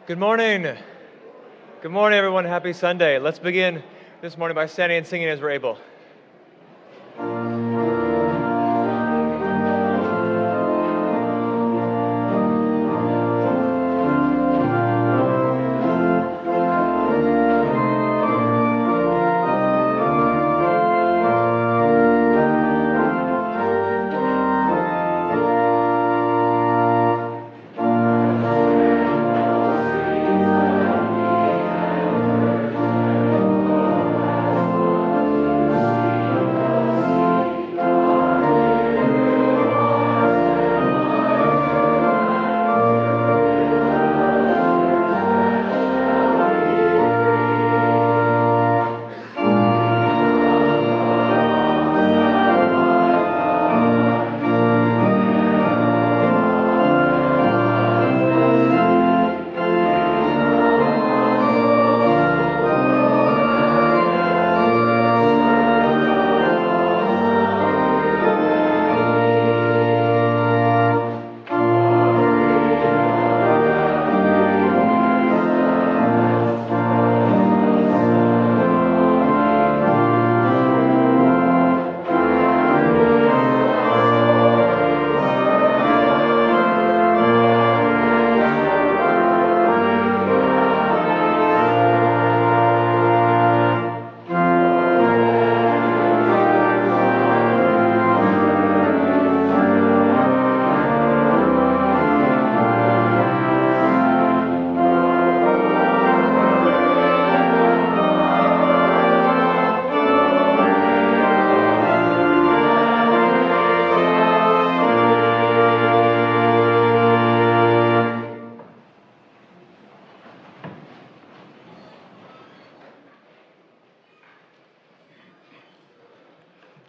Good morning. Good morning, everyone. Happy Sunday. Let's begin this morning by standing and singing as we're able.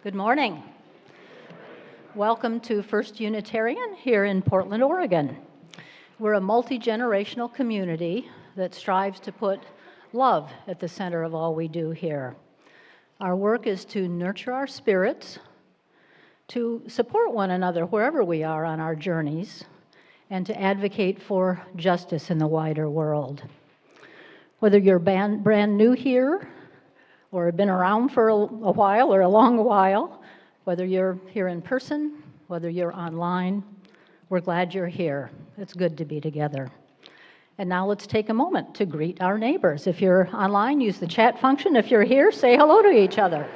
Good morning. Welcome to First Unitarian here in Portland, Oregon. We're a multi-generational community that strives to put love at the center of all we do here. Our work is to nurture our spirits, to support one another wherever we are on our journeys, and to advocate for justice in the wider world. Whether you're brand new here, or have been around for a while or a long while, whether you're here in person, whether you're online, we're glad you're here. It's good to be together. And now let's take a moment to greet our neighbors. If you're online, use the chat function. If you're here, say hello to each other.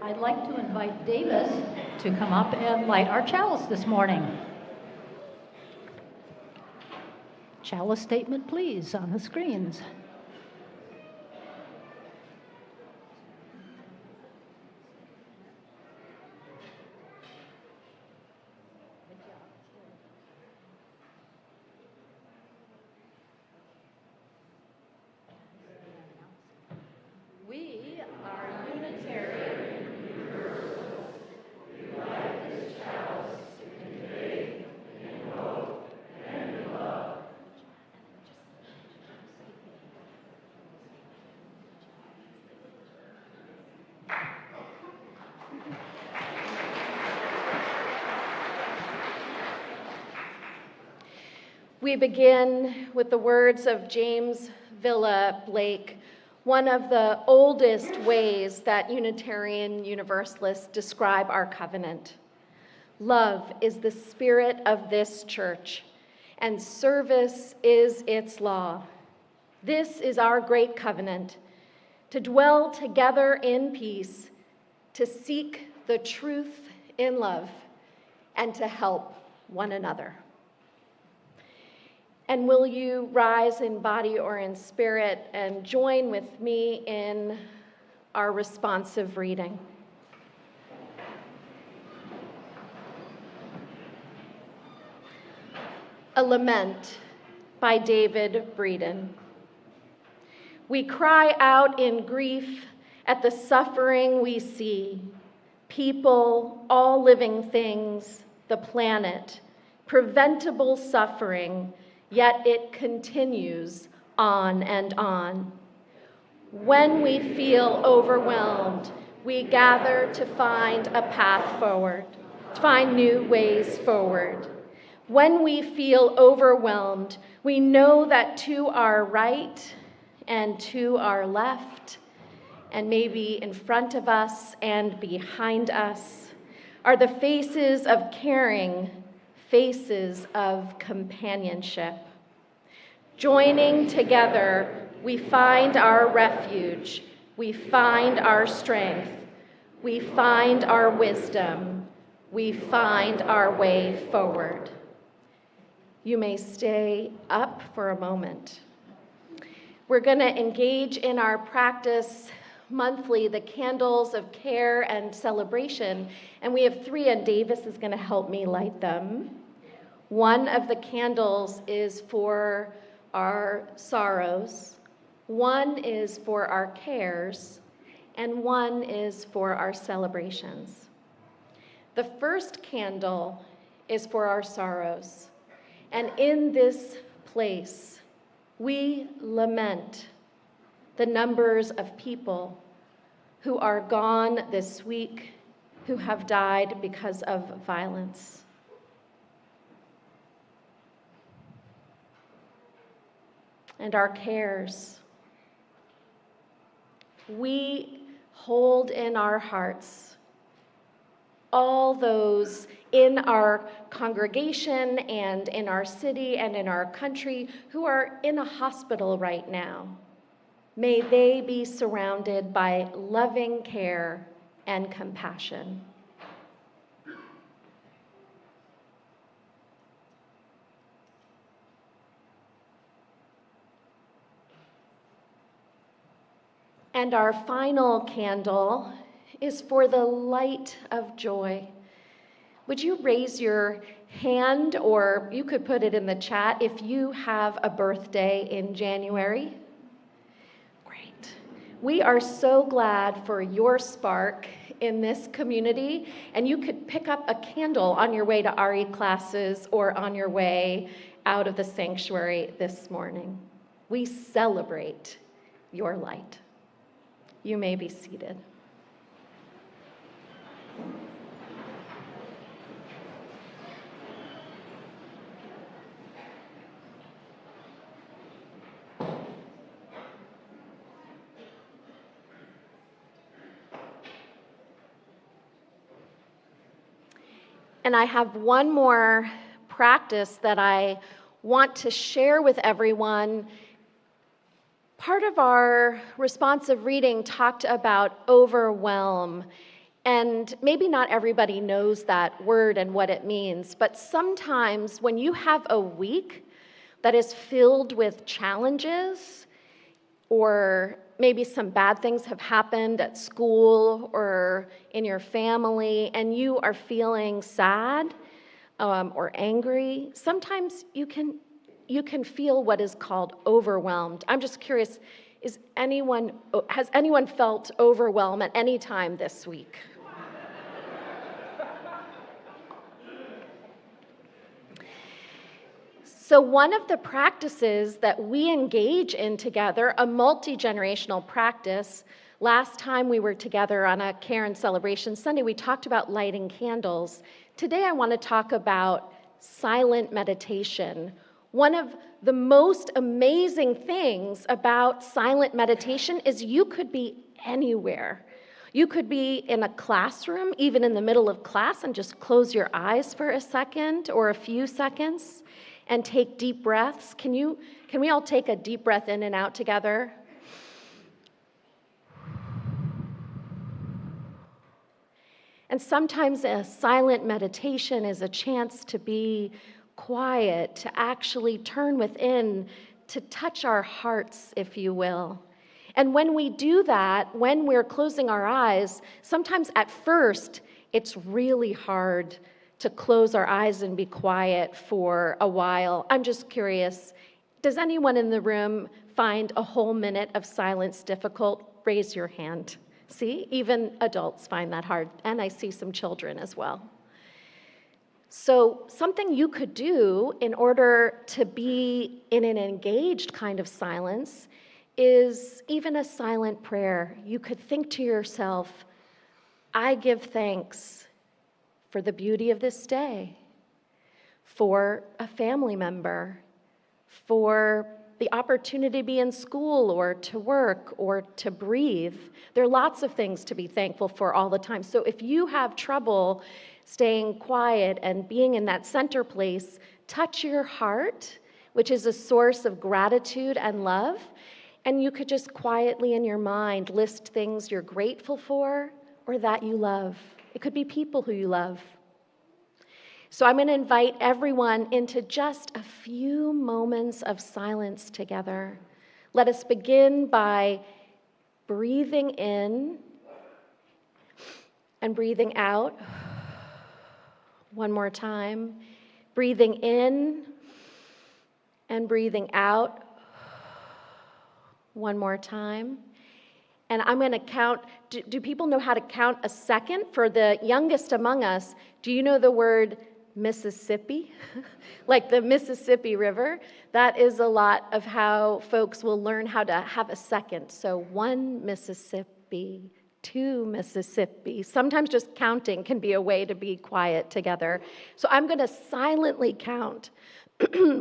I'd like to invite Davis to come up and light our chalice this morning. Chalice statement, please, on the screens. We are Unitarian. We begin with the words of James Villa Blake, one of the oldest ways that Unitarian Universalists describe our covenant. Love is the spirit of this church, and service is its law. This is our great covenant, to dwell together in peace, to seek the truth in love, and to help one another. And will you rise in body or in spirit and join with me in our responsive reading? A Lament by David Breeden. We cry out in grief at the suffering we see. People, all living things, the planet, preventable suffering, yet it continues on and on. When we feel overwhelmed, we gather to find a path forward, to find new ways forward. When we feel overwhelmed, we know that to our right and to our left, and maybe in front of us and behind us, are the faces of caring, faces of companionship. Joining together, we find our refuge, we find our strength, we find our wisdom, we find our way forward. You may stay up for a moment. We're going to engage in our practice monthly, the candles of care and celebration, and we have 3, and Davis is going to help me light them. One of the candles is for our sorrows, one is for our cares, and one is for our celebrations. The first candle is for our sorrows. And in this place, we lament the numbers of people who are gone this week, who have died because of violence. And our cares. We hold in our hearts all those in our congregation and in our city and in our country who are in a hospital right now. May they be surrounded by loving care and compassion. And our final candle is for the light of joy. Would you raise your hand, or you could put it in the chat if you have a birthday in January? Great. We are so glad for your spark in this community, and you could pick up a candle on your way to RE classes or on your way out of the sanctuary this morning. We celebrate your light. You may be seated. And I have one more practice that I want to share with everyone. Part of our responsive reading talked about overwhelm, and maybe not everybody knows that word and what it means, but sometimes when you have a week that is filled with challenges, or maybe some bad things have happened at school or in your family, and you are feeling sad or angry, sometimes you can feel what is called overwhelmed. I'm just curious, has anyone felt overwhelmed at any time this week? So one of the practices that we engage in together, a multi-generational practice, last time we were together on a Care and Celebration Sunday, we talked about lighting candles. Today I want to talk about silent meditation, One of the most amazing things about silent meditation is you could be anywhere. You could be in a classroom, even in the middle of class, and just close your eyes for a second or a few seconds and take deep breaths. Can we all take a deep breath in and out together? And sometimes a silent meditation is a chance to be quiet, to actually turn within, to touch our hearts, if you will. And when we do that, when we're closing our eyes, sometimes at first it's really hard to close our eyes and be quiet for a while. I'm just curious, does anyone in the room find a whole minute of silence difficult? Raise your hand. See, even adults find that hard, and I see some children as well. So something you could do in order to be in an engaged kind of silence is even a silent prayer. You could think to yourself, I give thanks for the beauty of this day, for a family member, for the opportunity to be in school or to work or to breathe. There are lots of things to be thankful for all the time. So if you have trouble staying quiet and being in that center place, touch your heart, which is a source of gratitude and love. And you could just quietly in your mind list things you're grateful for or that you love. It could be people who you love. So I'm going to invite everyone into just a few moments of silence together. Let us begin by breathing in and breathing out. One more time. Breathing in and breathing out. One more time. And I'm going to count. Do people know how to count a second? For the youngest among us, do you know the word Mississippi? Like the Mississippi River? That is a lot of how folks will learn how to have a second. So 1 Mississippi, 2 Mississippi. Sometimes just counting can be a way to be quiet together. So I'm going to silently count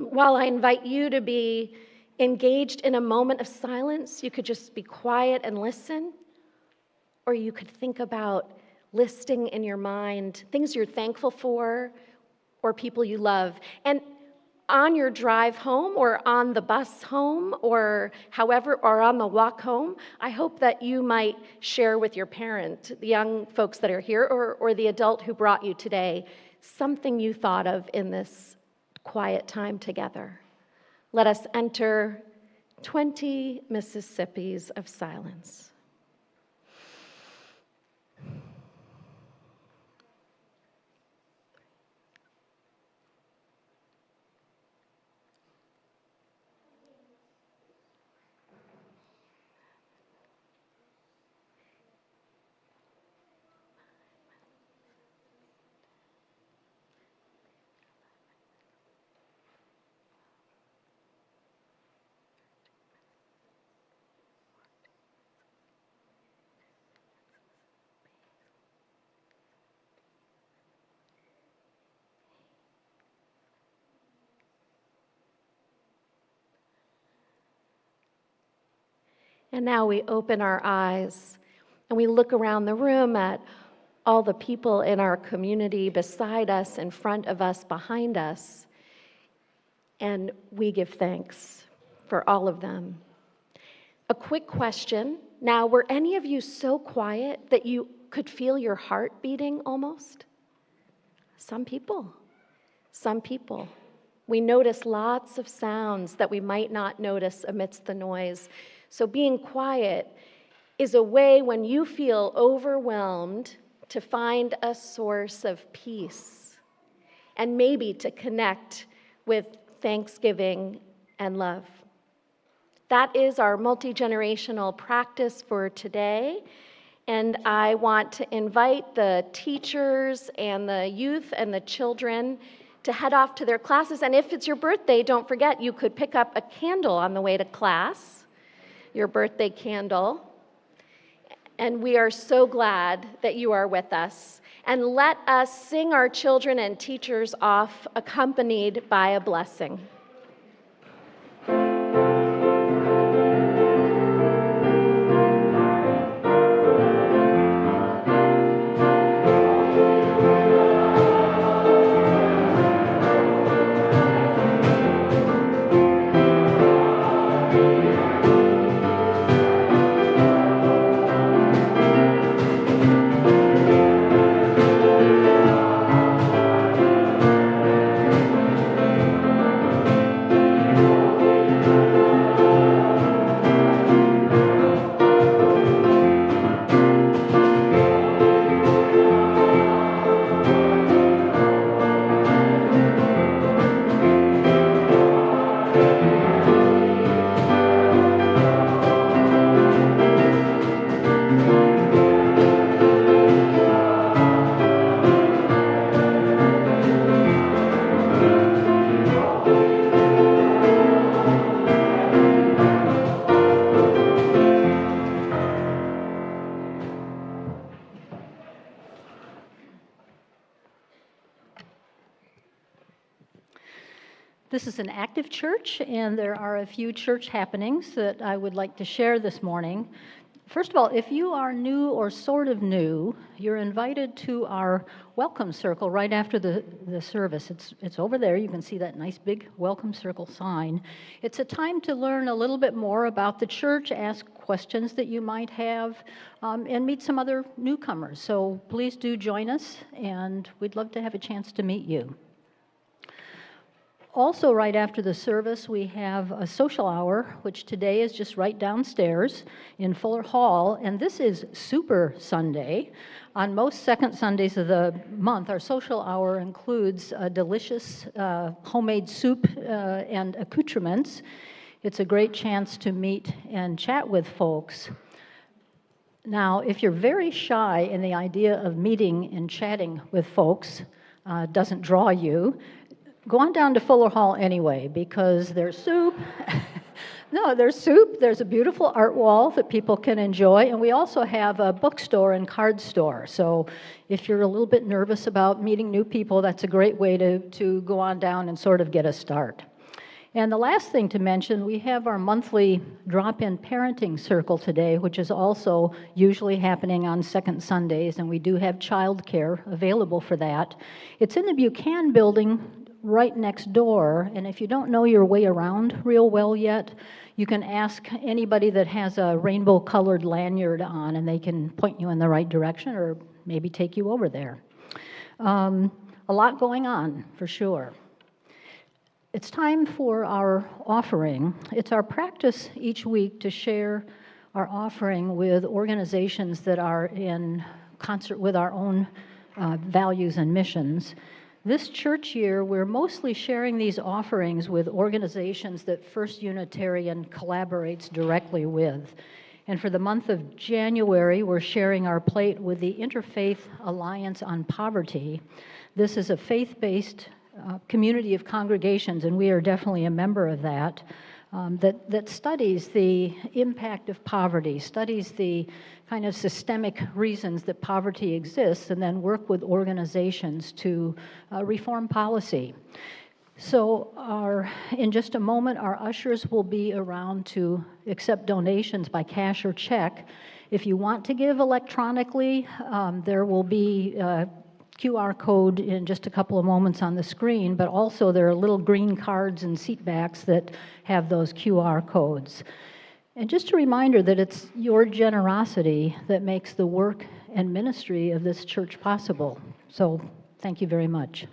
while I invite you to be engaged in a moment of silence. You could just be quiet and listen, or you could think about listing in your mind things you're thankful for or people you love. And on your drive home or on the bus home or however, or on the walk home, I hope that you might share with your parent, the young folks that are here, or the adult who brought you today, something you thought of in this quiet time together. Let us enter 20 Mississippis of silence. And now we open our eyes and we look around the room at all the people in our community beside us, in front of us, behind us, and we give thanks for all of them. A quick question. Now, were any of you so quiet that you could feel your heart beating almost? Some people. Some people. We notice lots of sounds that we might not notice amidst the noise. So being quiet is a way when you feel overwhelmed to find a source of peace and maybe to connect with thanksgiving and love. That is our multi-generational practice for today. And I want to invite the teachers and the youth and the children to head off to their classes. And if it's your birthday, don't forget you could pick up a candle on the way to class. Your birthday candle. And we are so glad that you are with us. And let us sing our children and teachers off accompanied by a blessing. This is an active church, and there are a few church happenings that I would like to share this morning. First of all, if you are new or sort of new, you're invited to our welcome circle right after the service. It's over there. You can see that nice big welcome circle sign. It's a time to learn a little bit more about the church, ask questions that you might have, and meet some other newcomers. So please do join us, and we'd love to have a chance to meet you. Also, right after the service, we have a social hour, which today is just right downstairs in Fuller Hall, and this is Super Sunday. On most second Sundays of the month, our social hour includes a delicious homemade soup and accoutrements. It's a great chance to meet and chat with folks. Now, if you're very shy and the idea of meeting and chatting with folks doesn't draw you, go on down to Fuller Hall anyway, because there's soup. No, there's soup. There's a beautiful art wall that people can enjoy, and we also have a bookstore and card store. So if you're a little bit nervous about meeting new people, that's a great way to go on down and sort of get a start. And the last thing to mention, we have our monthly drop-in parenting circle today, which is also usually happening on second Sundays, and we do have childcare available for that. It's in the Buchanan building right next door, and if you don't know your way around real well yet, you can ask anybody that has a rainbow-colored lanyard on, and they can point you in the right direction or maybe take you over there. A lot going on, for sure. It's time for our offering. It's our practice each week to share our offering with organizations that are in concert with our own values and missions. This church year, we're mostly sharing these offerings with organizations that First Unitarian collaborates directly with. And for the month of January, we're sharing our plate with the Interfaith Alliance on Poverty. This is a faith-based community of congregations, and we are definitely a member of that, that studies the impact of poverty, studies the kind of systemic reasons that poverty exists, and then work with organizations to reform policy. So in just a moment, our ushers will be around to accept donations by cash or check. If you want to give electronically, there will be QR code in just a couple of moments on the screen, but also there are little green cards and seat backs that have those QR codes. And just a reminder that it's your generosity that makes the work and ministry of this church possible. So thank you very much.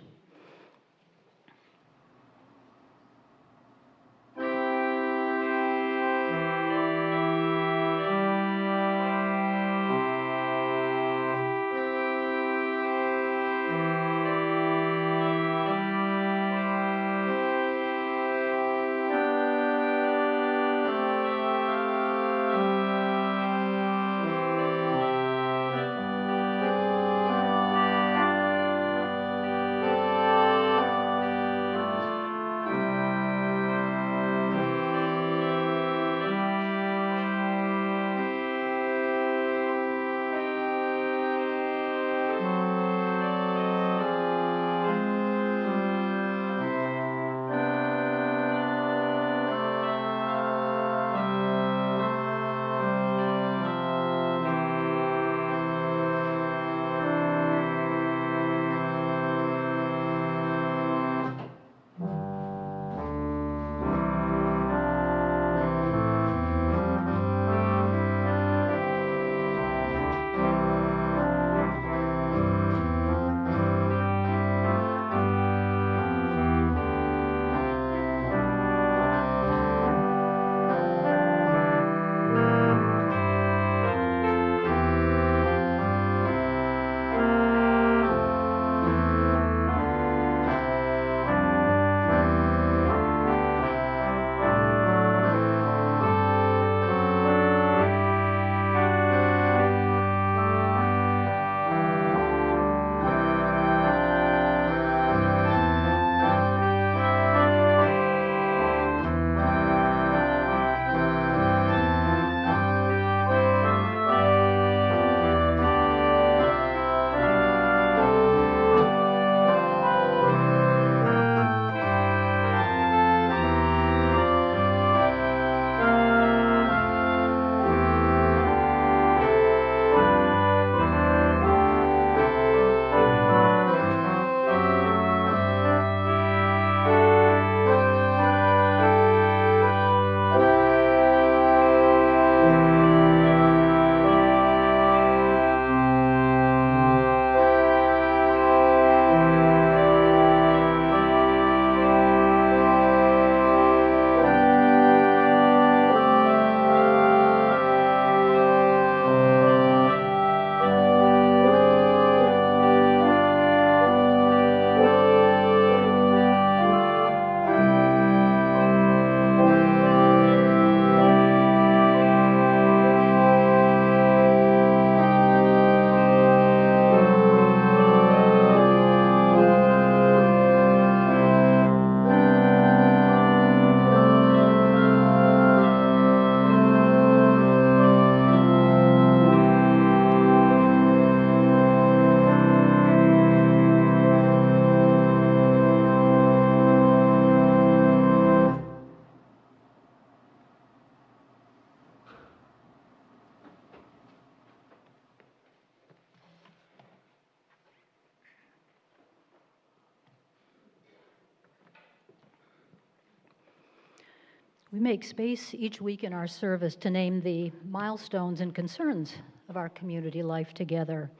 We make space each week in our service to name the milestones and concerns of our community life together.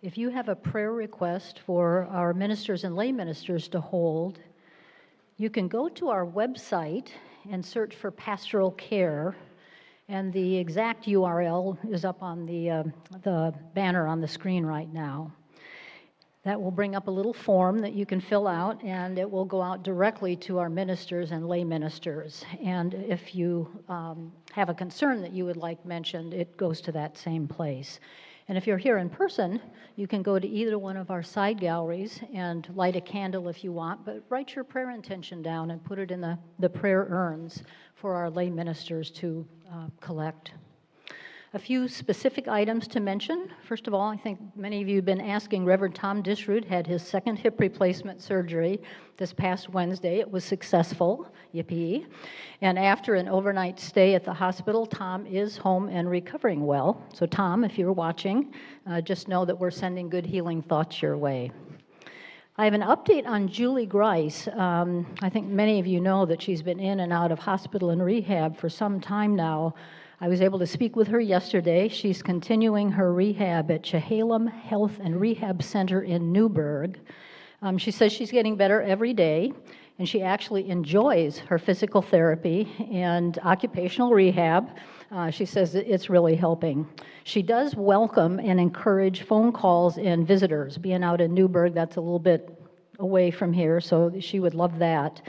If you have a prayer request for our ministers and lay ministers to hold, you can go to our website and search for pastoral care, and the exact URL is up on the banner on the screen right now. That will bring up a little form that you can fill out, and it will go out directly to our ministers and lay ministers. And if you have a concern that you would like mentioned, it goes to that same place. And if you're here in person, you can go to either one of our side galleries and light a candle if you want, but write your prayer intention down and put it in the prayer urns for our lay ministers to collect. A few specific items to mention. First of all, I think many of you have been asking. Reverend Tom Dishrud had his second hip replacement surgery this past Wednesday. It was successful, yippee. And after an overnight stay at the hospital, Tom is home and recovering well. So Tom, if you're watching, just know that we're sending good healing thoughts your way. I have an update on Julie Grice. I think many of you know that she's been in and out of hospital and rehab for some time now. I was able to speak with her yesterday. She's continuing her rehab at Chehalem Health and Rehab Center in Newburgh. She says she's getting better every day, and she actually enjoys her physical therapy and occupational rehab. She says that it's really helping. She does welcome and encourage phone calls and visitors. Being out in Newburgh, that's a little bit away from here, so she would love that.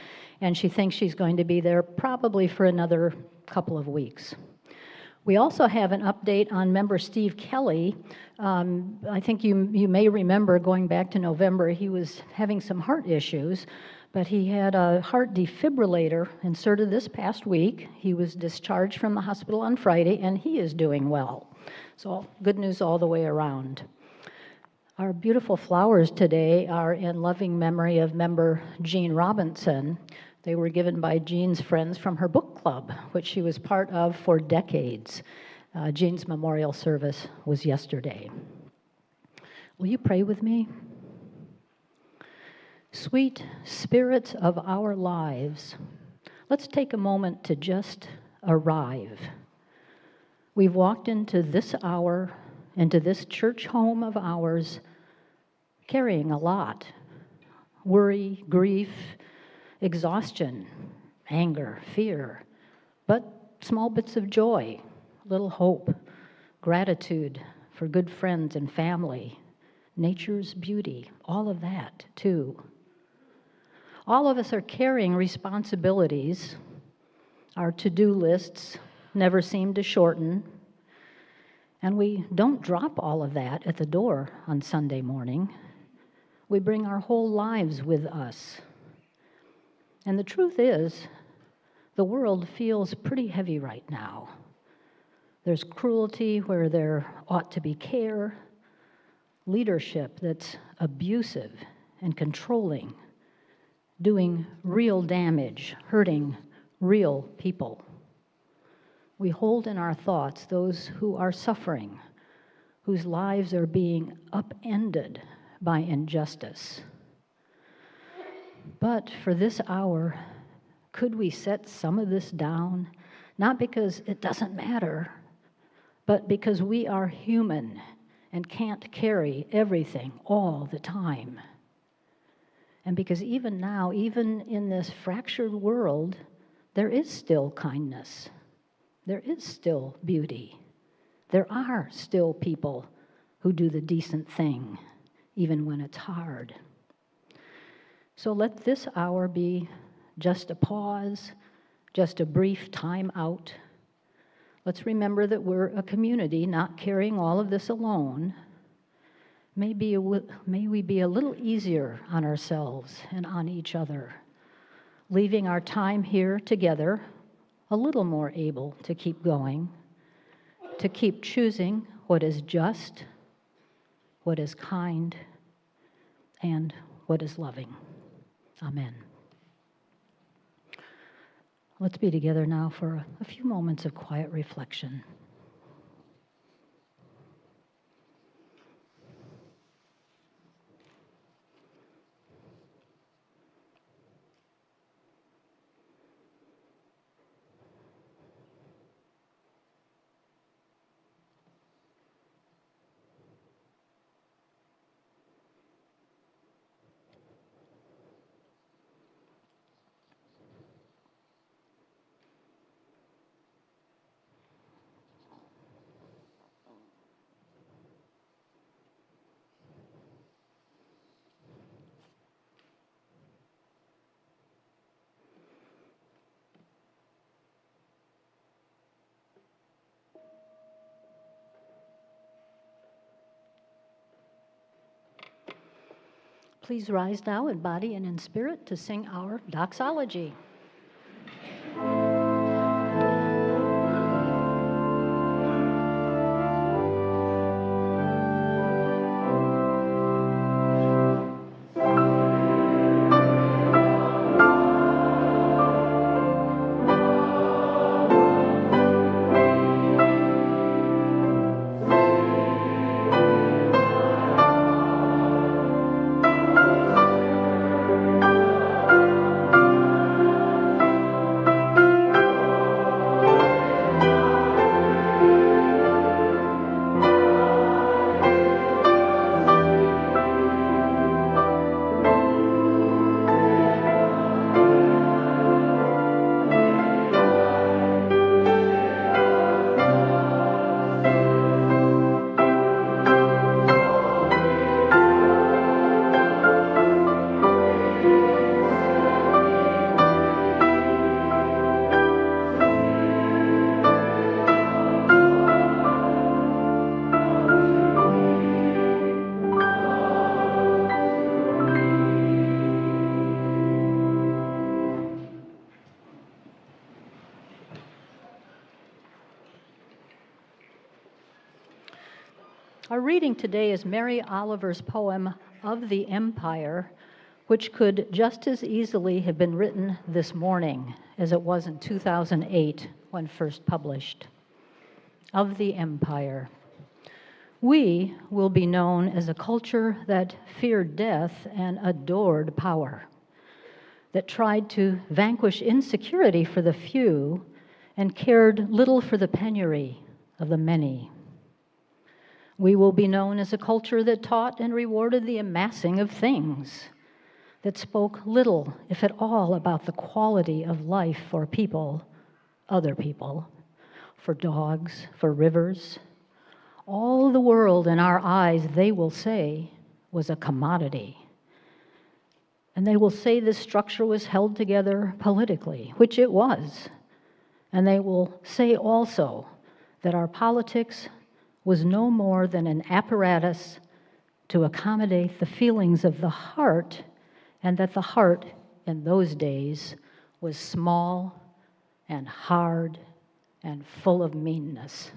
And she thinks she's going to be there probably for another couple of weeks. We also have an update on member Steve Kelly. I think you may remember going back to November, he was having some heart issues, but he had a heart defibrillator inserted this past week. He was discharged from the hospital on Friday, and he is doing well. So good news all the way around. Our beautiful flowers today are in loving memory of member Jean Robinson. They were given by Jean's friends from her book club, which she was part of for decades. Jean's memorial service was yesterday. Will you pray with me? Sweet spirits of our lives, let's take a moment to just arrive. We've walked into this hour, into this church home of ours, carrying a lot. Worry, grief, exhaustion, anger, fear, but small bits of joy, little hope, gratitude for good friends and family, nature's beauty, all of that too. All of us are carrying responsibilities. Our to-do lists never seem to shorten, and we don't drop all of that at the door on Sunday morning. We bring our whole lives with us. And the truth is, the world feels pretty heavy right now. There's cruelty where there ought to be care, leadership that's abusive and controlling, doing real damage, hurting real people. We hold in our thoughts those who are suffering, whose lives are being upended by injustice. But for this hour, could we set some of this down? Not because it doesn't matter, but because we are human and can't carry everything all the time. And because even now, even in this fractured world, there is still kindness. There is still beauty. There are still people who do the decent thing, even when it's hard. So let this hour be just a pause, just a brief time out. Let's remember that we're a community not carrying all of this alone. May we be a little easier on ourselves and on each other, leaving our time here together a little more able to keep going, to keep choosing what is just, what is kind, and what is loving. Amen. Let's be together now for a few moments of quiet reflection. Please rise now in body and in spirit to sing our doxology. Our reading today is Mary Oliver's poem, Of the Empire, which could just as easily have been written this morning as it was in 2008 when first published. Of the Empire. We will be known as a culture that feared death and adored power, that tried to vanquish insecurity for the few and cared little for the penury of the many. We will be known as a culture that taught and rewarded the amassing of things, that spoke little, if at all, about the quality of life for people, other people, for dogs, for rivers. All the world in our eyes, they will say, was a commodity. And they will say this structure was held together politically, which it was. And they will say also that our politics was no more than an apparatus to accommodate the feelings of the heart, and that the heart in those days was small and hard and full of meanness.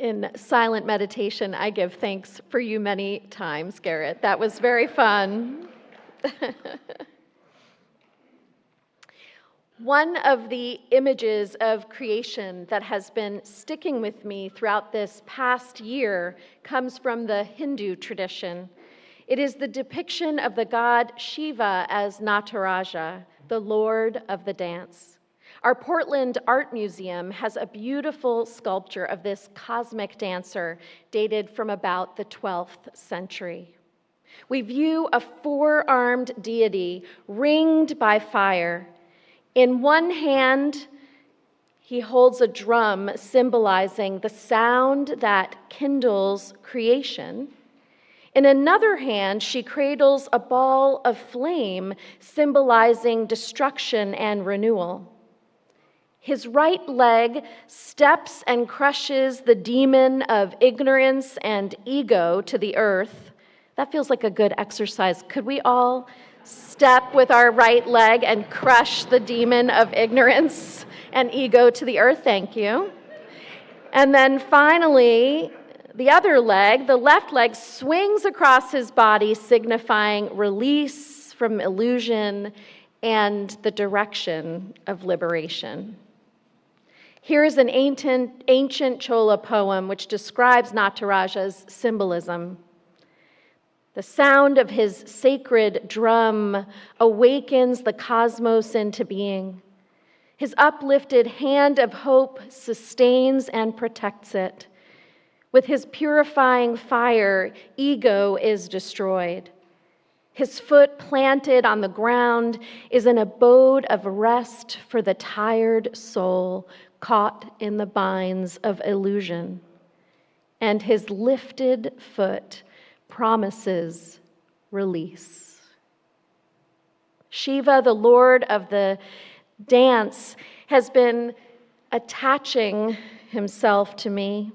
in silent meditation, I give thanks for you many times, Garrett. That was very fun. One of the images of creation that has been sticking with me throughout this past year comes from the Hindu tradition. It is the depiction of the god Shiva as Nataraja, the lord of the dance. Our Portland Art Museum has a beautiful sculpture of this cosmic dancer dated from about the 12th century. We view a four-armed deity ringed by fire. In one hand, he holds a drum symbolizing the sound that kindles creation. In another hand, she cradles a ball of flame symbolizing destruction and renewal. His right leg steps and crushes the demon of ignorance and ego to the earth. That feels like a good exercise. Could we all step with our right leg and crush the demon of ignorance and ego to the earth? Thank you. And then finally, the other leg, the left leg, swings across his body, signifying release from illusion and the direction of liberation. Here's an ancient Chola poem which describes Nataraja's symbolism. The sound of his sacred drum awakens the cosmos into being. His uplifted hand of hope sustains and protects it. With his purifying fire, ego is destroyed. His foot planted on the ground is an abode of rest for the tired soul caught in the binds of illusion. And his lifted foot promises release. Shiva, the Lord of the dance, has been attaching himself to me.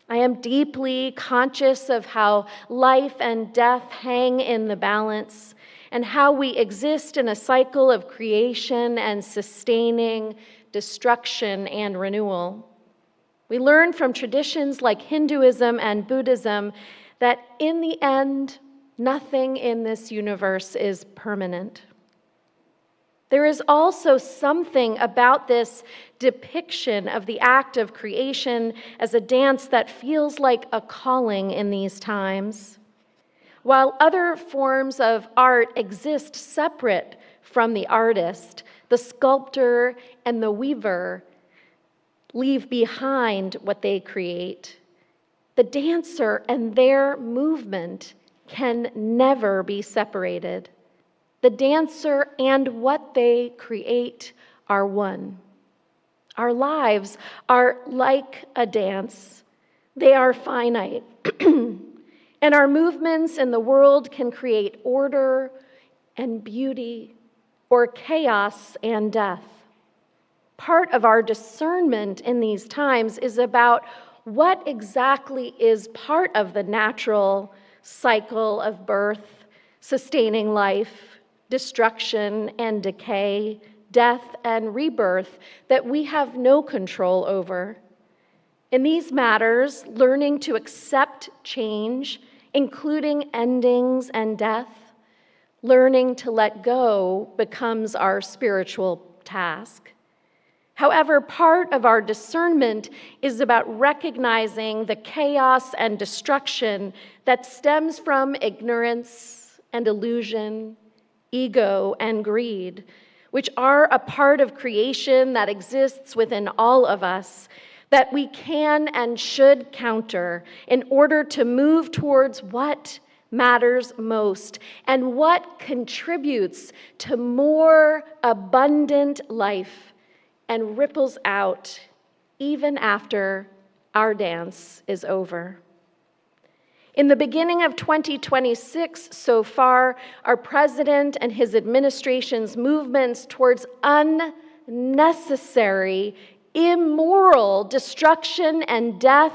I am deeply conscious of how life and death hang in the balance and how we exist in a cycle of creation and sustaining, destruction and renewal. We learn from traditions like Hinduism and Buddhism that in the end, nothing in this universe is permanent. There is also something about this depiction of the act of creation as a dance that feels like a calling in these times. While other forms of art exist separate from the artist, the sculptor and the weaver leave behind what they create. The dancer and their movement can never be separated. The dancer and what they create are one. Our lives are like a dance. They are finite. And our movements in the world can create order and beauty or chaos and death. Part of our discernment in these times is about what exactly is part of the natural cycle of birth, sustaining life, destruction and decay, death and rebirth that we have no control over. In these matters, learning to accept change, including endings and death, learning to let go becomes our spiritual task. However, part of our discernment is about recognizing the chaos and destruction that stems from ignorance and illusion, ego and greed, which are a part of creation that exists within all of us, that we can and should counter in order to move towards what matters most and what contributes to more abundant life and ripples out even after our dance is over. In the beginning of 2026 so far, our president and his administration's movements towards unnecessary, immoral destruction and death,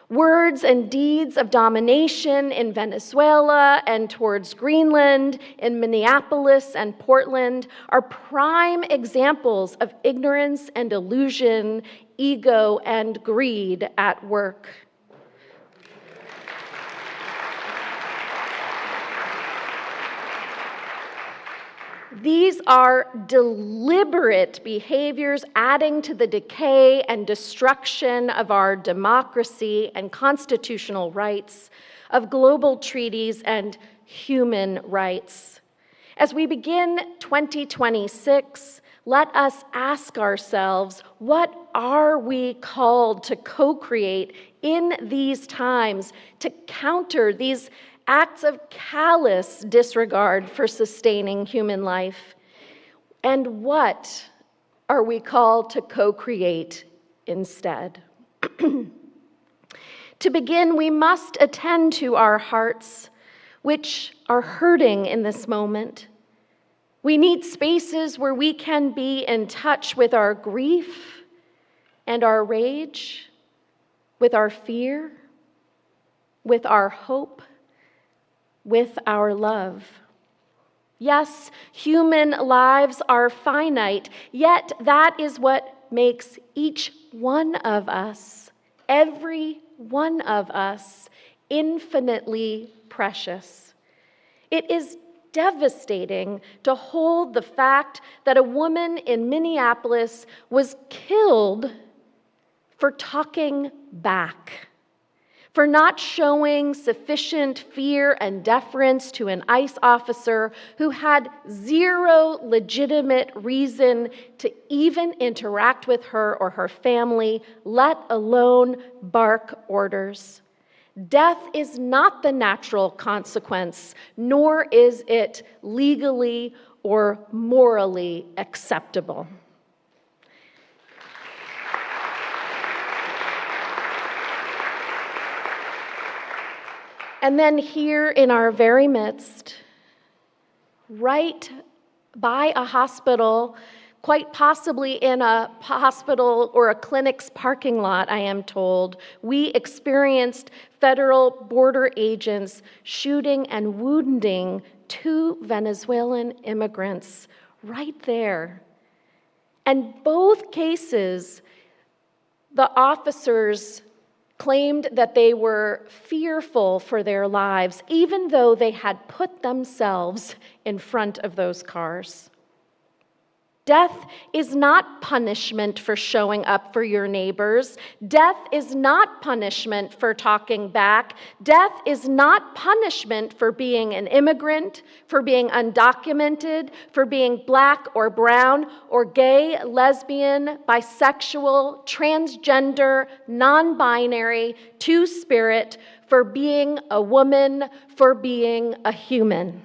words and deeds of domination in Venezuela and towards Greenland, in Minneapolis and Portland are prime examples of ignorance and illusion, ego and greed at work. These are deliberate behaviors adding to the decay and destruction of our democracy and constitutional rights, of global treaties and human rights. As we begin 2026, let us ask ourselves, what are we called to co-create in these times to counter these acts of callous disregard for sustaining human life? And what are we called to co-create instead? To begin, we must attend to our hearts, which are hurting in this moment. We need spaces where we can be in touch with our grief and our rage, with our fear, with our hope, with our love. Yes, human lives are finite, yet that is what makes each one of us, every one of us, infinitely precious. It is devastating to hold the fact that a woman in Minneapolis was killed for talking back, for not showing sufficient fear and deference to an ICE officer who had zero legitimate reason to even interact with her or her family, let alone bark orders. Death is not the natural consequence, nor is it legally or morally acceptable. And then here in our very midst, right by a hospital, quite possibly in a hospital or a clinic's parking lot, I am told, we experienced federal border agents shooting and wounding 2 Venezuelan immigrants right there. And both cases, the officers claimed that they were fearful for their lives, even though they had put themselves in front of those cars. Death is not punishment for showing up for your neighbors. Death is not punishment for talking back. Death is not punishment for being an immigrant, for being undocumented, for being black or brown or gay, lesbian, bisexual, transgender, non-binary, two-spirit, for being a woman, for being a human.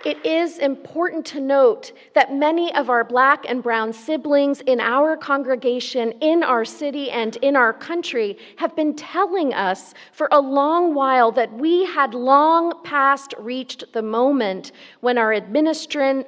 It is important to note that many of our black and brown siblings in our congregation, in our city, and in our country have been telling us for a long while that we had long past reached the moment when our administration,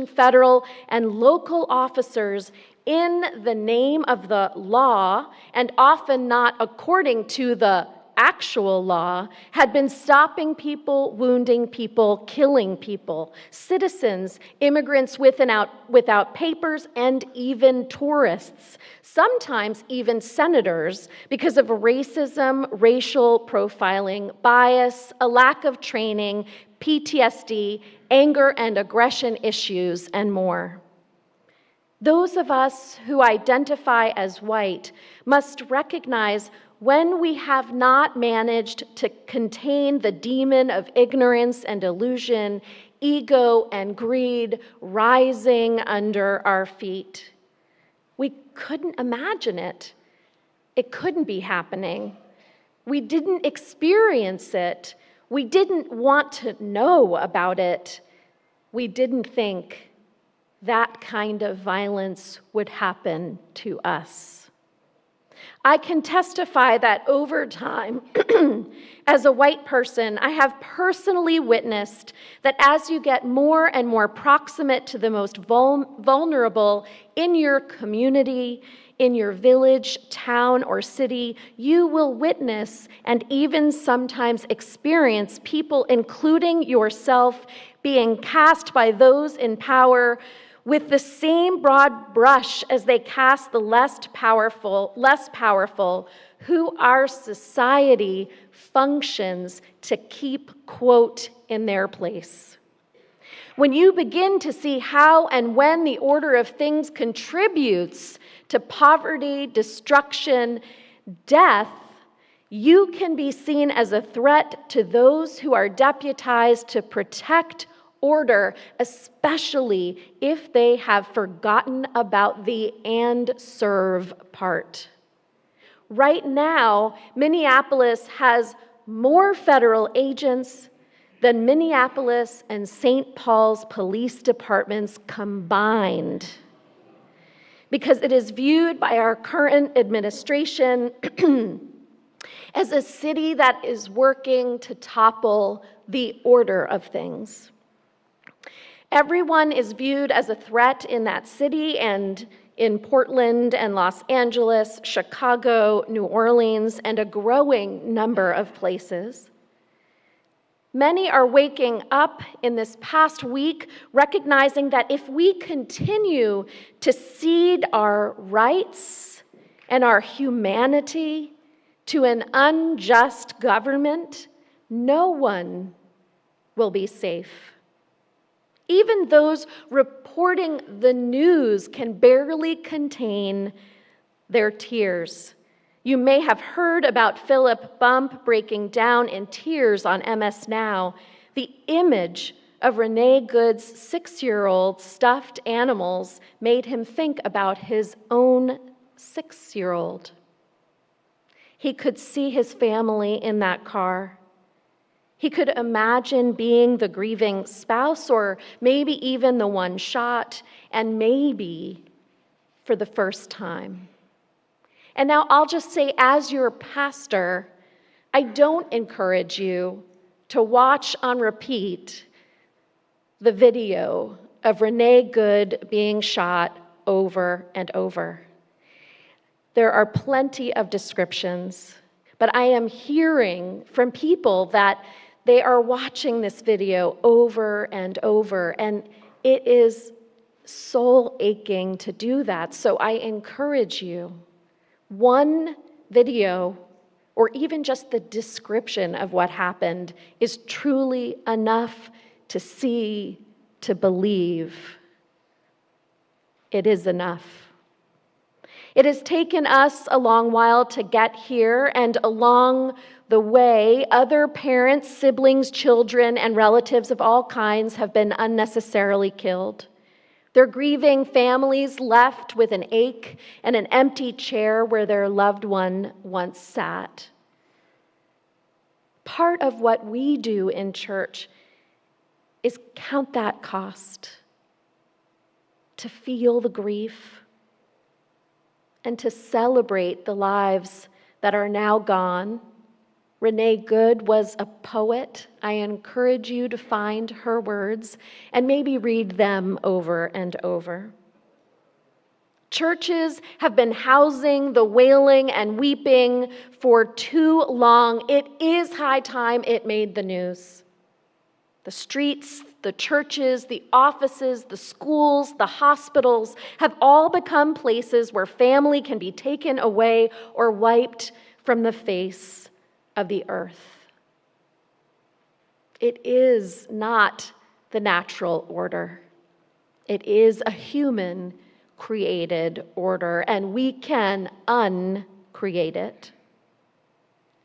federal, and local officers, in the name of the law, and often not according to the actual law, had been stopping people, wounding people, killing people, citizens, immigrants without papers, and even tourists, sometimes even senators, because of racism, racial profiling, bias, a lack of training, PTSD, anger and aggression issues, and more. Those of us who identify as white must recognize when we have not managed to contain the demon of ignorance and illusion, ego and greed rising under our feet. We couldn't imagine it. It couldn't be happening. We didn't experience it. We didn't want to know about it. We didn't think that kind of violence would happen to us. I can testify that over time, as a white person, I have personally witnessed that as you get more and more proximate to the most vulnerable in your community, in your village, town, or city, you will witness and even sometimes experience people, including yourself, being cast by those in power with the same broad brush as they cast the less powerful, who our society functions to keep, quote, in their place. When you begin to see how and when the order of things contributes to poverty, destruction, death, you can be seen as a threat to those who are deputized to protect order, especially if they have forgotten about the "and serve" part. Right now, Minneapolis has more federal agents than Minneapolis and St. Paul's police departments combined, because it is viewed by our current administration as a city that is working to topple the order of things. Everyone is viewed as a threat in that city and in Portland and Los Angeles, Chicago, New Orleans, and a growing number of places. Many are waking up in this past week recognizing that if we continue to cede our rights and our humanity to an unjust government, no one will be safe. Even those reporting the news can barely contain their tears. You may have heard about Philip Bump breaking down in tears on MS Now. The image of Renee Good's 6-year-old stuffed animals made him think about his own 6-year-old. He could see his family in that car. He could imagine being the grieving spouse, or maybe even the one shot, and maybe for the first time. And now I'll just say, as your pastor, I don't encourage you to watch on repeat the video of Renee Good being shot over and over. There are plenty of descriptions, but I am hearing from people that they are watching this video over and over, and it is soul aching to do that. So I encourage you, one video, or even just the description of what happened, is truly enough to see, to believe. It is enough. It has taken us a long while to get here, and along the way, other parents, siblings, children, and relatives of all kinds have been unnecessarily killed. Their grieving families left with an ache and an empty chair where their loved one once sat. Part of what we do in church is count that cost, to feel the grief, and to celebrate the lives that are now gone. Renee Good was a poet. I encourage you to find her words and maybe read them over and over. Churches have been housing the wailing and weeping for too long. It is high time it made the news. The streets, the churches, the offices, the schools, the hospitals have all become places where family can be taken away or wiped from the face of the earth. It is not the natural order. It is a human created order, and we can uncreate it.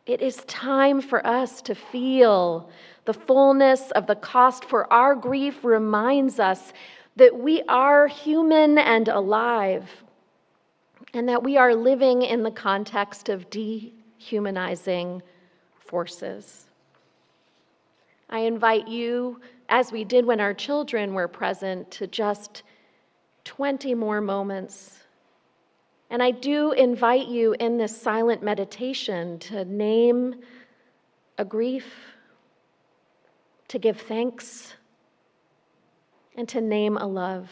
It is time for us to feel the fullness of the cost, for our grief reminds us that we are human and alive, and that we are living in the context of dehumanizing forces. I invite you, as we did when our children were present, to just 20 more moments. And I do invite you in this silent meditation to name a grief, to give thanks, and to name a love.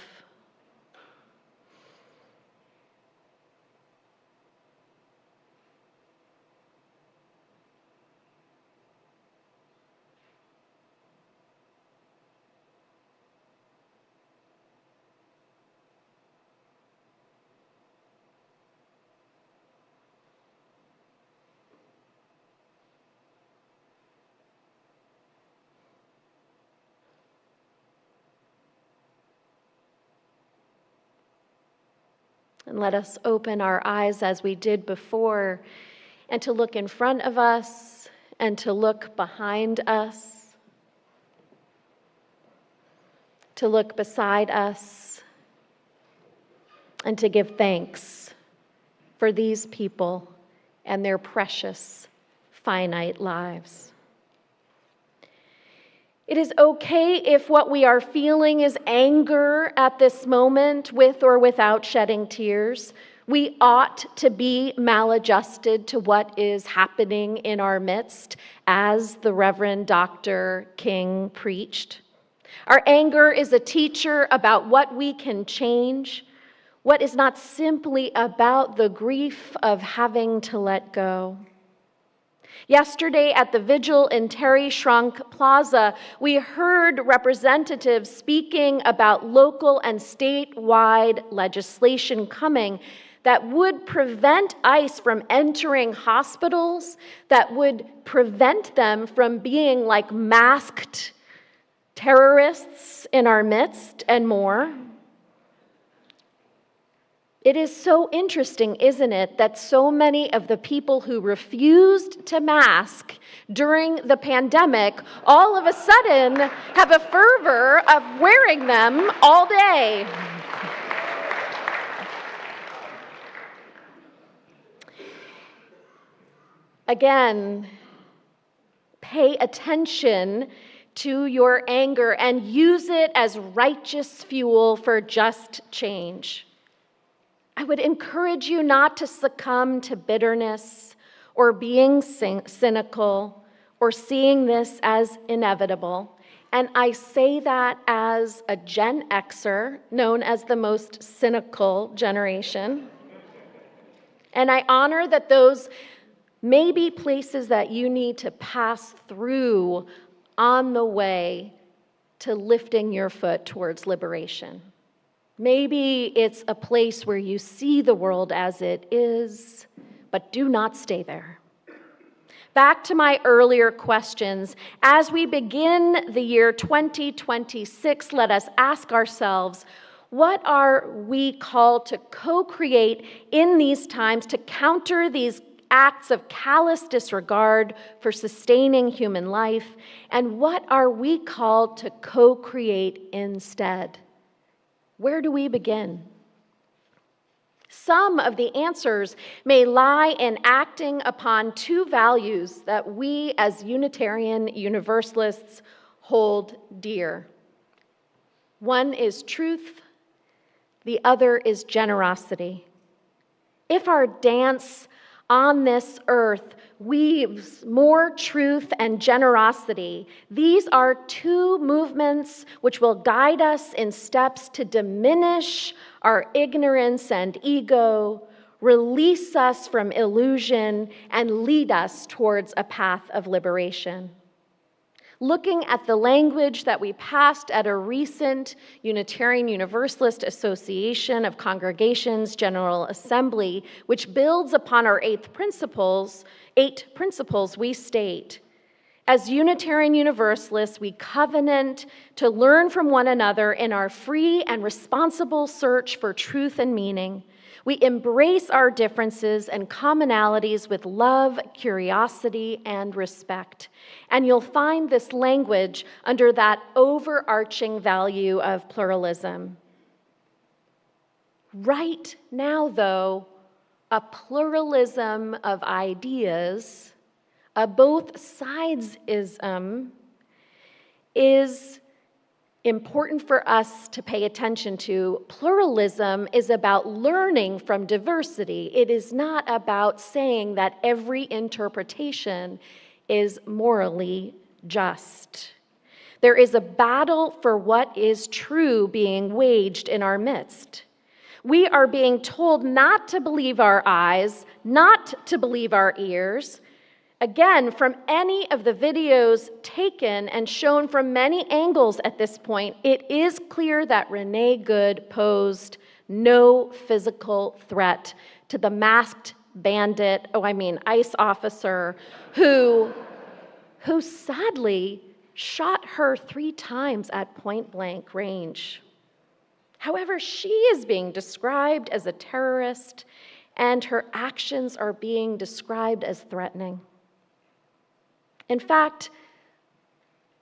And let us open our eyes as we did before, and to look in front of us and to look behind us, to look beside us, and to give thanks for these people and their precious, finite lives. It is okay if what we are feeling is anger at this moment, with or without shedding tears. We ought to be maladjusted to what is happening in our midst, as the Reverend Dr. King preached. Our anger is a teacher about what we can change, what is not simply about the grief of having to let go. Yesterday at the vigil in Terry Shrunk Plaza, we heard representatives speaking about local and statewide legislation coming that would prevent ICE from entering hospitals, that would prevent them from being like masked terrorists in our midst, and more. It is so interesting, isn't it, that so many of the people who refused to mask during the pandemic all of a sudden have a fervor of wearing them all day. Again, pay attention to your anger and use it as righteous fuel for just change. I would encourage you not to succumb to bitterness or being cynical or seeing this as inevitable. And I say that as a Gen Xer, known as the most cynical generation. And I honor that those may be places that you need to pass through on the way to lifting your foot towards liberation. Maybe it's a place where you see the world as it is, but do not stay there. Back to my earlier questions. As we begin the year 2026, let us ask ourselves, what are we called to co-create in these times to counter these acts of callous disregard for sustaining human life? And what are we called to co-create instead? Where do we begin? Some of the answers may lie in acting upon two values that we as Unitarian Universalists hold dear. One is truth, the other is generosity. If our dance on this earth weaves more truth and generosity, these are two movements which will guide us in steps to diminish our ignorance and ego, release us from illusion, and lead us towards a path of liberation. Looking at the language that we passed at a recent Unitarian Universalist Association of Congregations General Assembly, which builds upon our eight principles, we state, as Unitarian Universalists, we covenant to learn from one another in our free and responsible search for truth and meaning. We embrace our differences and commonalities with love, curiosity, and respect. And you'll find this language under that overarching value of pluralism. Right now, though, a pluralism of ideas, a both sides-ism, is important for us to pay attention to. Pluralism is about learning from diversity. It is not about saying that every interpretation is morally just. There is a battle for what is true being waged in our midst. We are being told not to believe our eyes, not to believe our ears. Again, from any of the videos taken and shown from many angles at this point, it is clear that Renee Good posed no physical threat to the masked ICE officer who sadly shot her 3 times at point blank range. However, she is being described as a terrorist, and her actions are being described as threatening. In fact,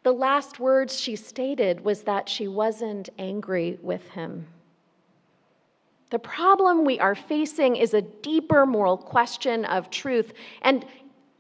the last words she stated was that she wasn't angry with him. The problem we are facing is a deeper moral question of truth, and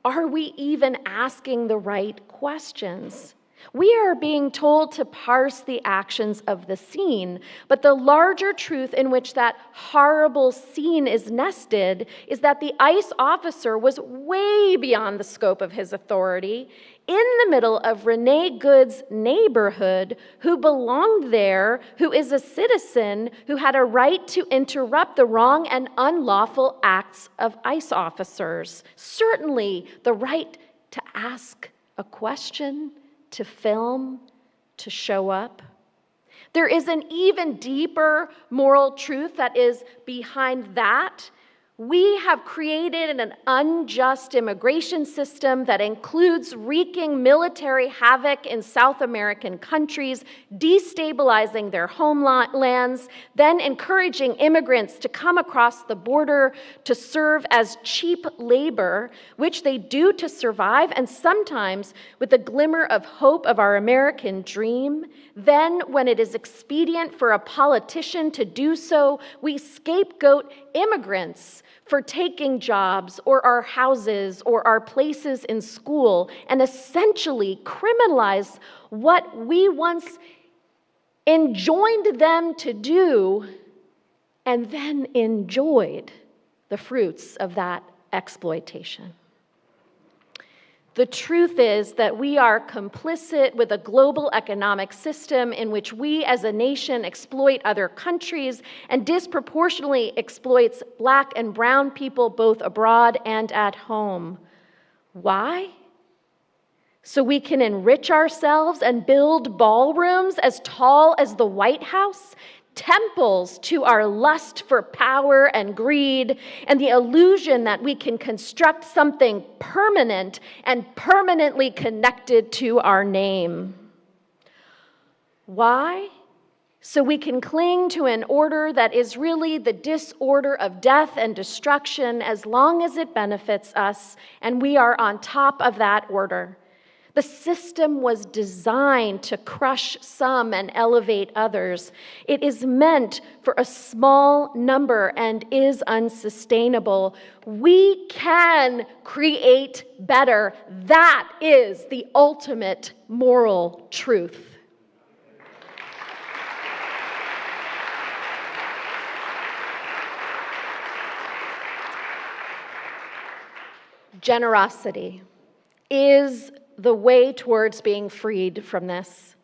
are we even asking the right questions? We are being told to parse the actions of the scene, but the larger truth in which that horrible scene is nested is that the ICE officer was way beyond the scope of his authority, in the middle of Renee Good's neighborhood, who belonged there, who is a citizen, who had a right to interrupt the wrong and unlawful acts of ICE officers. Certainly the right to ask a question, to film, to show up. There is an even deeper moral truth that is behind that. We have created an unjust immigration system that includes wreaking military havoc in South American countries, destabilizing their homelands, then encouraging immigrants to come across the border to serve as cheap labor, which they do to survive, and sometimes with a glimmer of hope of our American dream. Then, when it is expedient for a politician to do so, we scapegoat immigrants for taking jobs or our houses or our places in school, and essentially criminalize what we once enjoined them to do and then enjoyed the fruits of that exploitation. The truth is that we are complicit with a global economic system in which we as a nation exploit other countries and disproportionately exploits Black and brown people both abroad and at home. Why? So we can enrich ourselves and build ballrooms as tall as the White House, temples to our lust for power and greed, and the illusion that we can construct something permanent and permanently connected to our name. Why? So we can cling to an order that is really the disorder of death and destruction as long as it benefits us, and we are on top of that order. The system was designed to crush some and elevate others. It is meant for a small number and is unsustainable. We can create better. That is the ultimate moral truth. Generosity is the way towards being freed from this.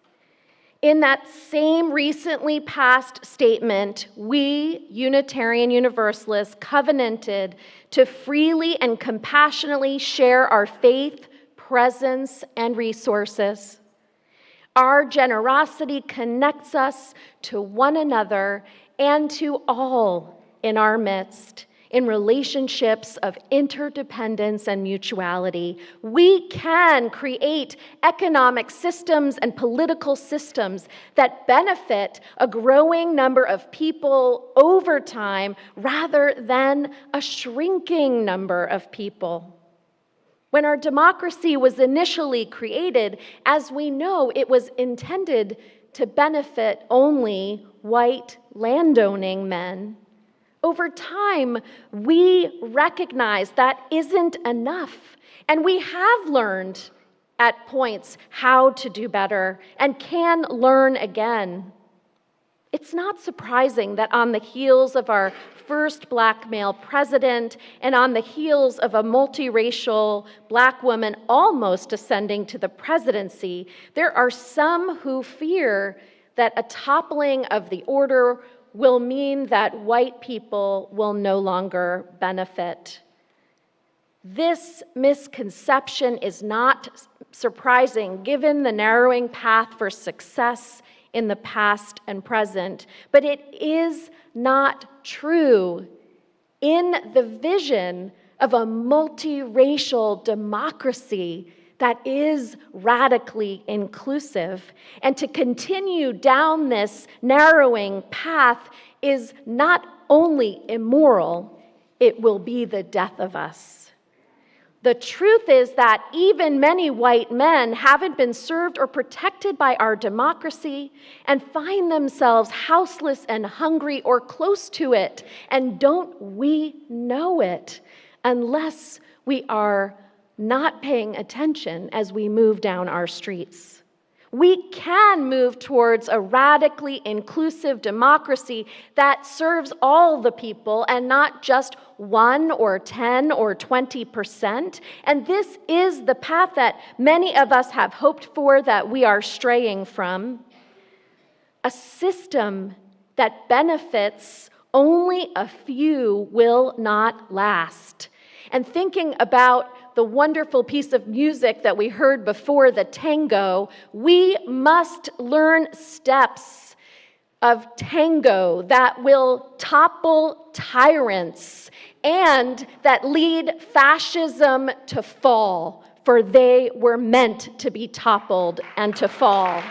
In that same recently passed statement, we, Unitarian Universalists, covenanted to freely and compassionately share our faith, presence, and resources. Our generosity connects us to one another and to all in our midst, in relationships of interdependence and mutuality. We can create economic systems and political systems that benefit a growing number of people over time rather than a shrinking number of people. When our democracy was initially created, as we know, it was intended to benefit only white landowning men. Over time, we recognize that isn't enough, and we have learned at points how to do better and can learn again. It's not surprising that on the heels of our first Black male president and on the heels of a multiracial Black woman almost ascending to the presidency, there are some who fear that a toppling of the order will mean that white people will no longer benefit. This misconception is not surprising given the narrowing path for success in the past and present, but it is not true in the vision of a multiracial democracy that is radically inclusive. And to continue down this narrowing path is not only immoral, it will be the death of us. The truth is that even many white men haven't been served or protected by our democracy and find themselves houseless and hungry or close to it. And don't we know it unless we are not paying attention as we move down our streets. We can move towards a radically inclusive democracy that serves all the people and not just 1 or 10 or 20%. And this is the path that many of us have hoped for that we are straying from. A system that benefits only a few will not last. And thinking about the wonderful piece of music that we heard before, the tango, we must learn steps of tango that will topple tyrants and that lead fascism to fall, for they were meant to be toppled and to fall.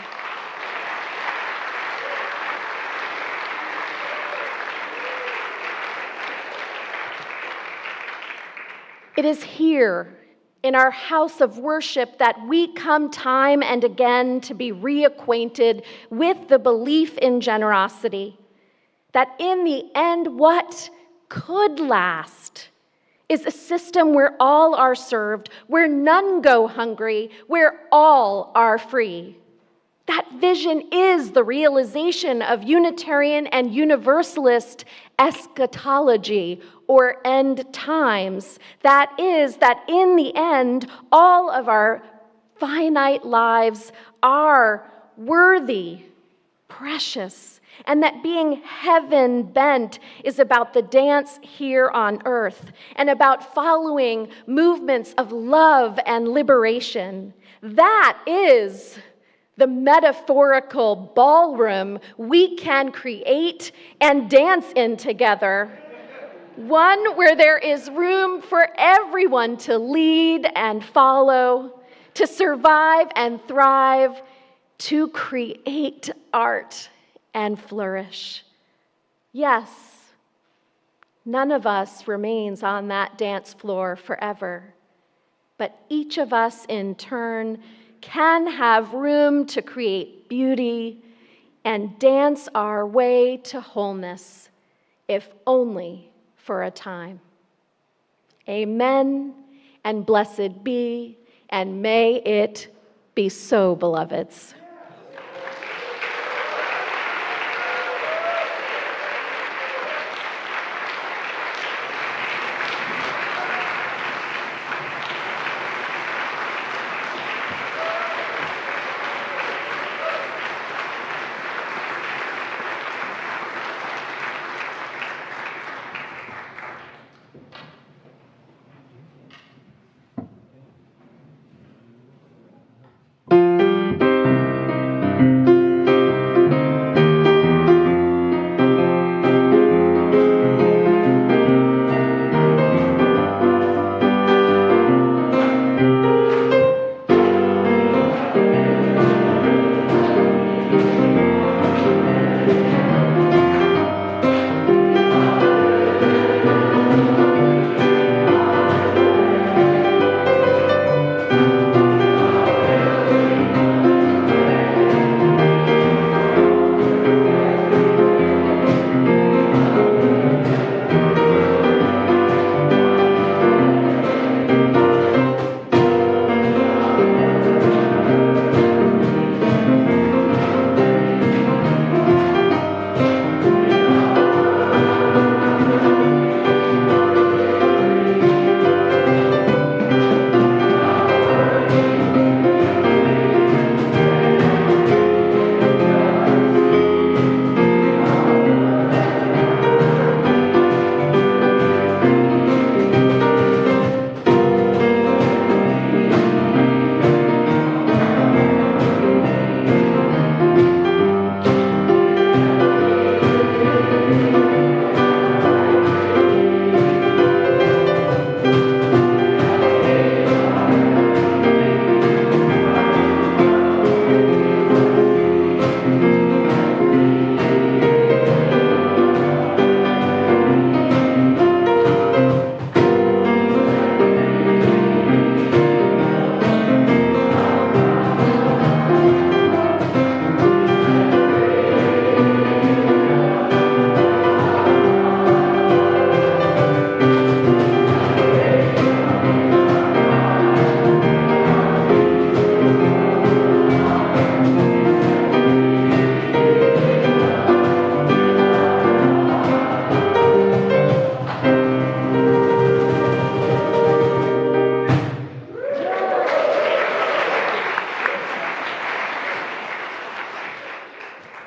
It is here in our house of worship that we come time and again to be reacquainted with the belief in generosity, that in the end, what could last is a system where all are served, where none go hungry, where all are free. That vision is the realization of Unitarian and Universalist eschatology, or end times. That is, that in the end, all of our finite lives are worthy, precious, and that being heaven-bent is about the dance here on earth and about following movements of love and liberation. That is the metaphorical ballroom we can create and dance in together. One where there is room for everyone to lead and follow, to survive and thrive, to create art and flourish. Yes, none of us remains on that dance floor forever, but each of us in turn can have room to create beauty and dance our way to wholeness, if only for a time. Amen, and blessed be, and may it be so, beloveds.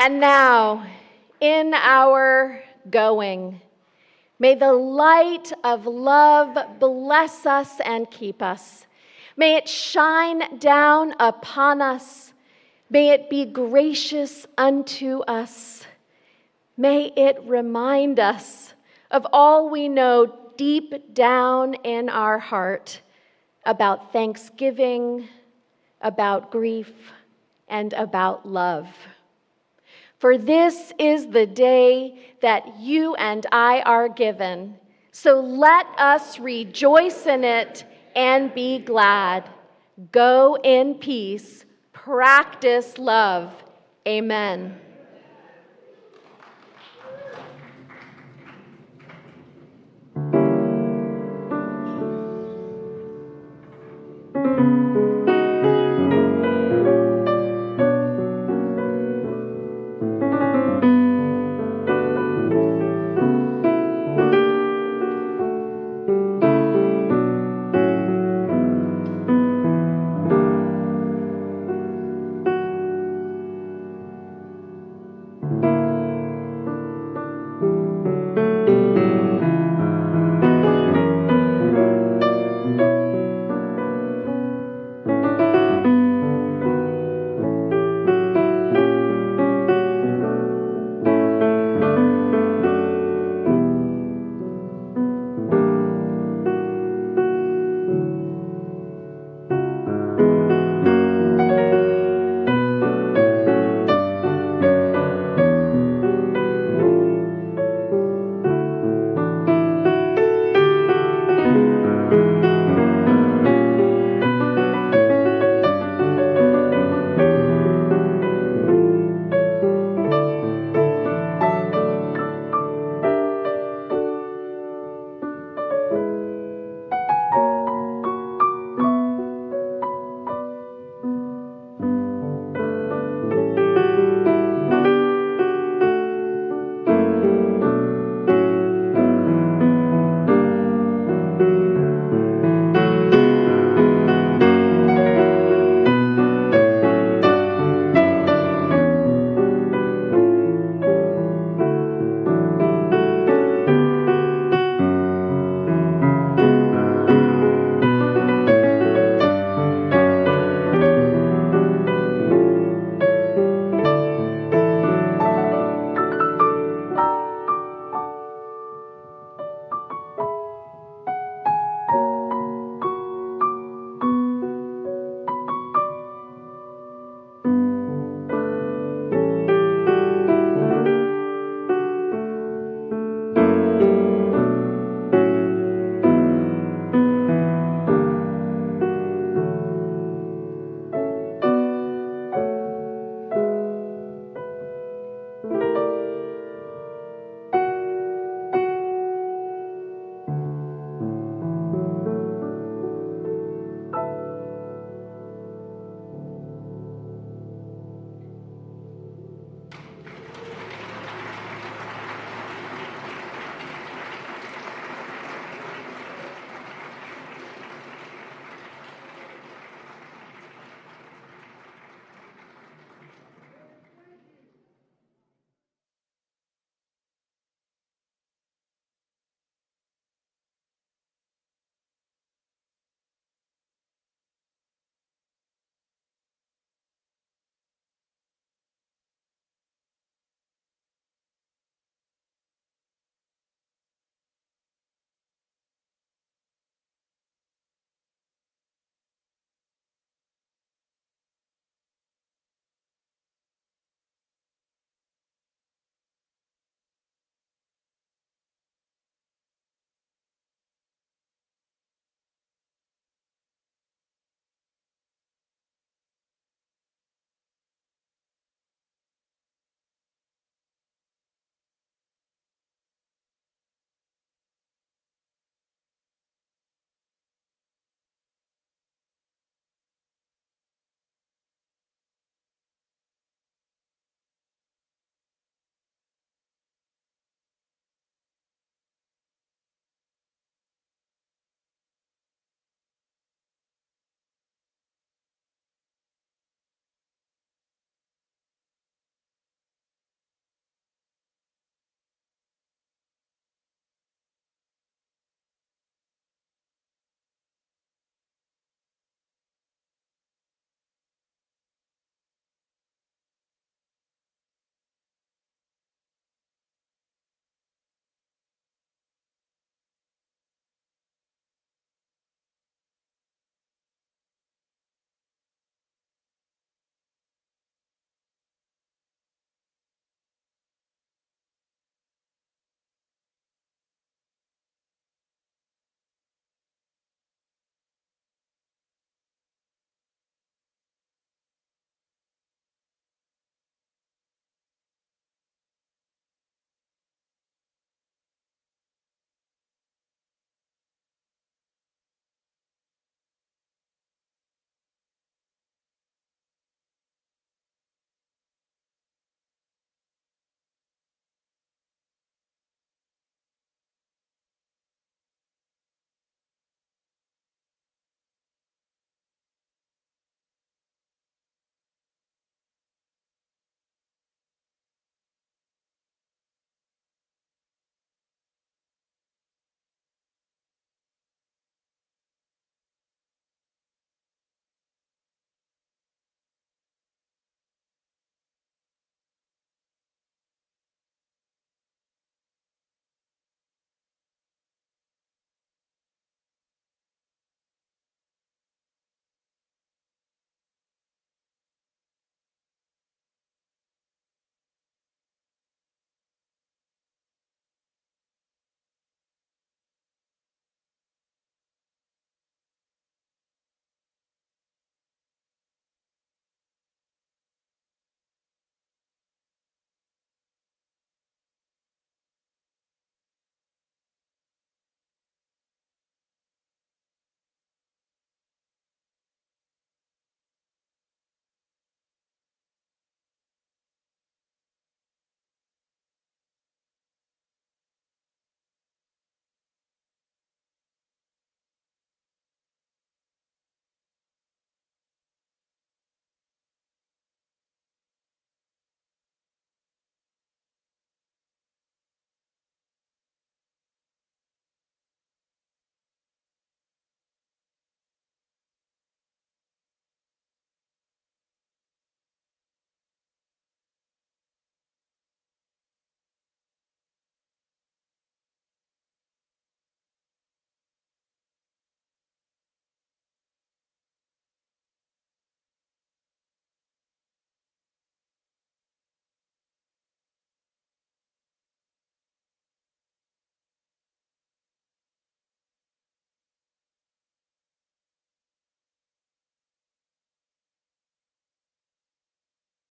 And now, in our going, may the light of love bless us and keep us. May it shine down upon us. May it be gracious unto us. May it remind us of all we know deep down in our heart about thanksgiving, about grief, and about love. For this is the day that you and I are given. So let us rejoice in it and be glad. Go in peace. Practice love. Amen.